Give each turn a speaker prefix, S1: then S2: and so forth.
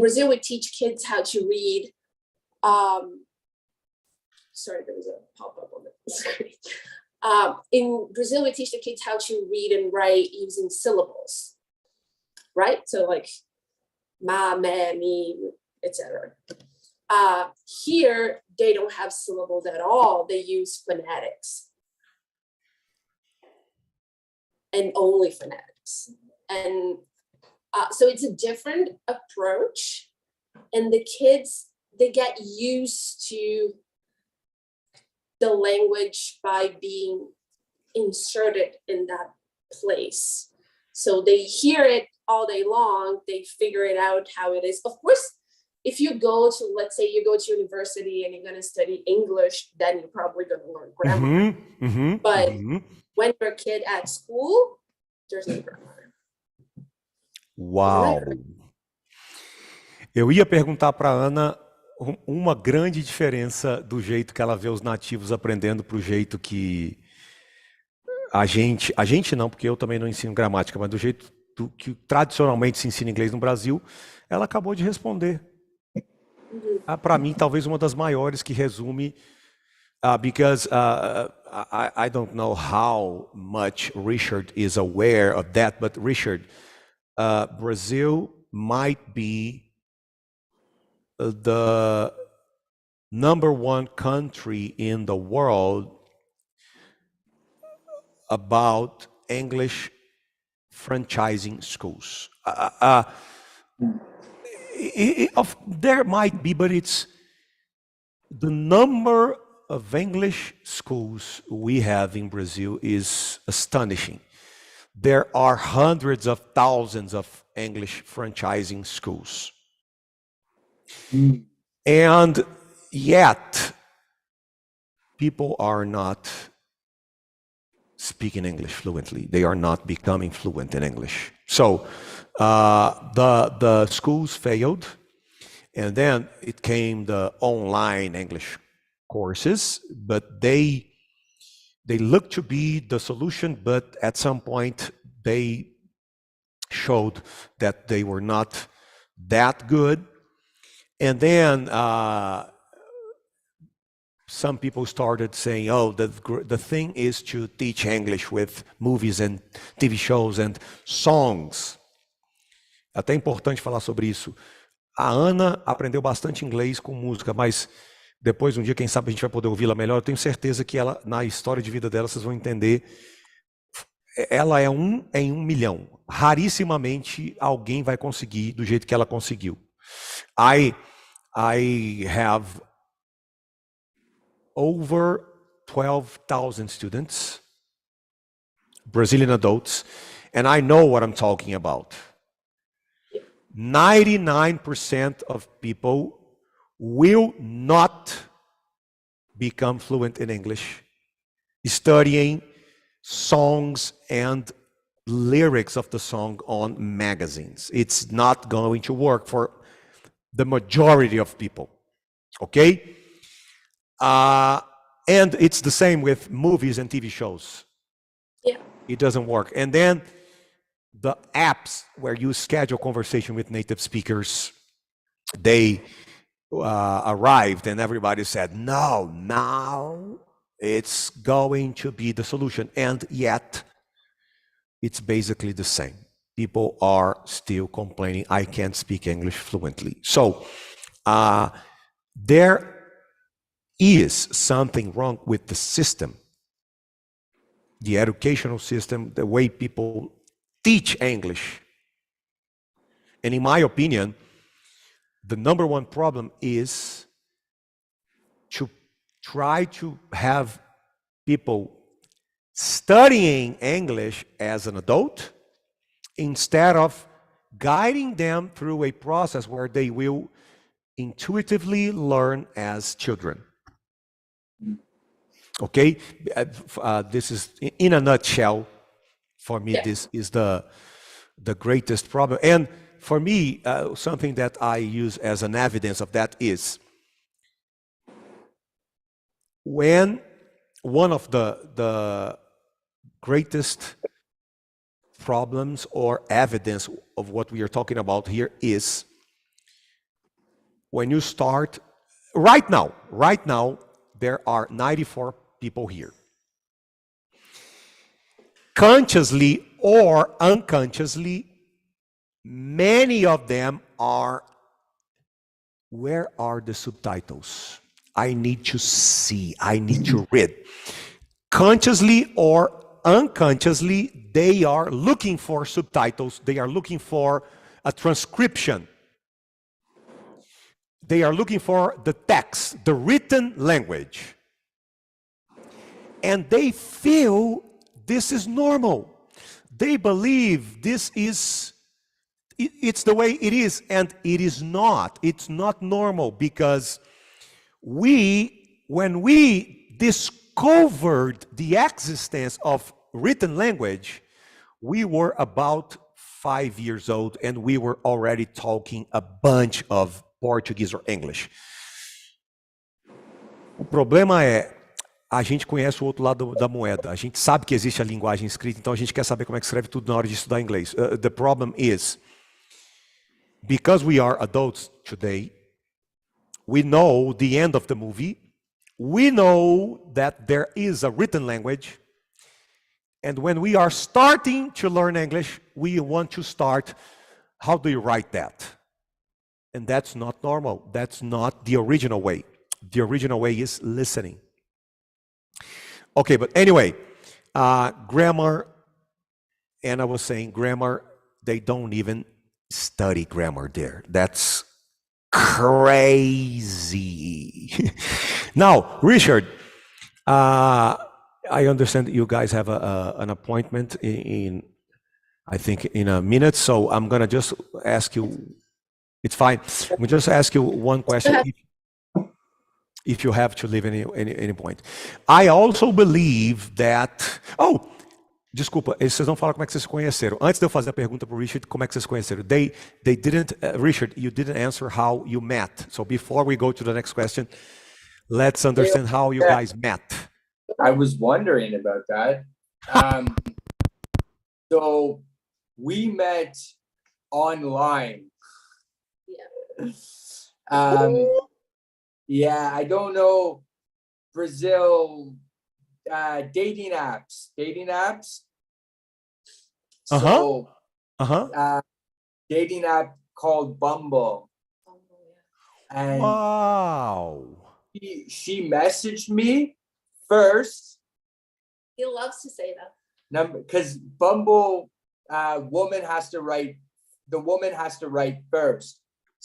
S1: Brazil, we teach kids how to read. Sorry, there was a pop-up on the screen. In Brazil, we teach the kids how to read and write using syllables, right? So like ma, me, me, etc. Here, they don't have syllables at all. They use phonetics and only phonetics. And so it's a different approach. And the kids, they get used to the language by being inserted in that place. So they hear it all day long, they figure it out how it is. Of course, if you go to, let's say you go to university and you're going to study English, then you're probably going to learn grammar. But when you're a kid at school, there's no grammar.
S2: Uau! Eu ia perguntar para a Ana uma grande diferença do jeito que ela vê os nativos aprendendo para o jeito que a gente não, porque eu também não ensino gramática, mas do jeito que tradicionalmente se ensina inglês no Brasil, ela acabou de responder. Para mim, talvez uma das maiores que resume, because I don't know how much Richard is aware of that, but Richard, Brazil might be the #1 country in the world about English franchising schools. There might be, but it's the number of English schools we have in Brazil is astonishing. There are hundreds of thousands of English franchising schools. And yet, people are not speaking English fluently. They are not becoming fluent in English. So the schools failed, and then it came the online English courses, but they looked to be the solution, but at some point they showed that they were not that good. And then some people started saying, oh, the thing is to teach English with movies and TV shows and songs. Até importante falar sobre isso. A Ana aprendeu bastante inglês com música, mas depois, um dia, quem sabe a gente vai poder ouvi-la melhor. Eu tenho certeza que ela, na história de vida dela, vocês vão entender. Ela é um em 1 milhão. Rarissimamente alguém vai conseguir do jeito que ela conseguiu. I have over 12,000 students, Brazilian adults, and I know what I'm talking about. 99% of people will not become fluent in English studying songs and lyrics of the song on magazines. It's not going to work for the majority of people, okay? And it's the same with movies and TV shows.
S1: Yeah.
S2: It doesn't work. And then the apps where you schedule conversation with native speakers, they arrived and everybody said, no, now it's going to be the solution. And yet, it's basically the same. People are still complaining, I can't speak English fluently. So there is something wrong with the system, the educational system, the way people teach English. And in my opinion, the #1 problem is to try to have people studying English as an adult instead of guiding them through a process where they will intuitively learn as children. Okay? This is, in a nutshell, for me, this is the greatest problem. And for me, something that I use as an evidence of that is when one of the greatest problems or evidence of what we are talking about here is when you start, right now, there are 94 people here. Consciously or unconsciously, many of them are, where are the subtitles? I need to see, I need to read. Consciously or unconsciously, they are looking for subtitles, they are looking for a transcription. They are looking for the text, the written language. And they feel this is normal. They believe this is, it's the way it is, and it is not. It's not normal, because when we discovered the existence of written language, we were about 5 years old, and we were already talking a bunch of Portuguese or English. O problema é, a gente conhece o outro lado da moeda. A gente sabe que existe a linguagem escrita, então a gente quer saber como é que escreve tudo na hora de estudar inglês. The problem is, because we are adults today, we know the end of the movie. We know that there is a written language. And when we are starting to learn English, we want to start, how do you write that? And that's not normal. That's not the original way. The original way is listening. Okay, but anyway, grammar, and I was saying grammar, they don't even study grammar there. That's crazy. Now, Richard, I understand that you guys have an appointment I think, in a minute, so I'm gonna just ask you, it's fine. We'll just ask you one question. If you have to leave any point. I also believe that... Oh, desculpa, vocês não falam como é que vocês se conheceram. Antes de eu fazer a pergunta para o Richard, como é que vocês se conheceram? They didn't, Richard, you didn't answer how you met. So before we go to the next question, let's understand how you guys met.
S3: I was wondering about that. So we met online. Yeah, I don't know, Brazil, dating apps. So, dating app called Bumble. And
S2: wow.
S3: She messaged me first.
S1: He loves to say that.
S3: Because Bumble, the woman has to write first.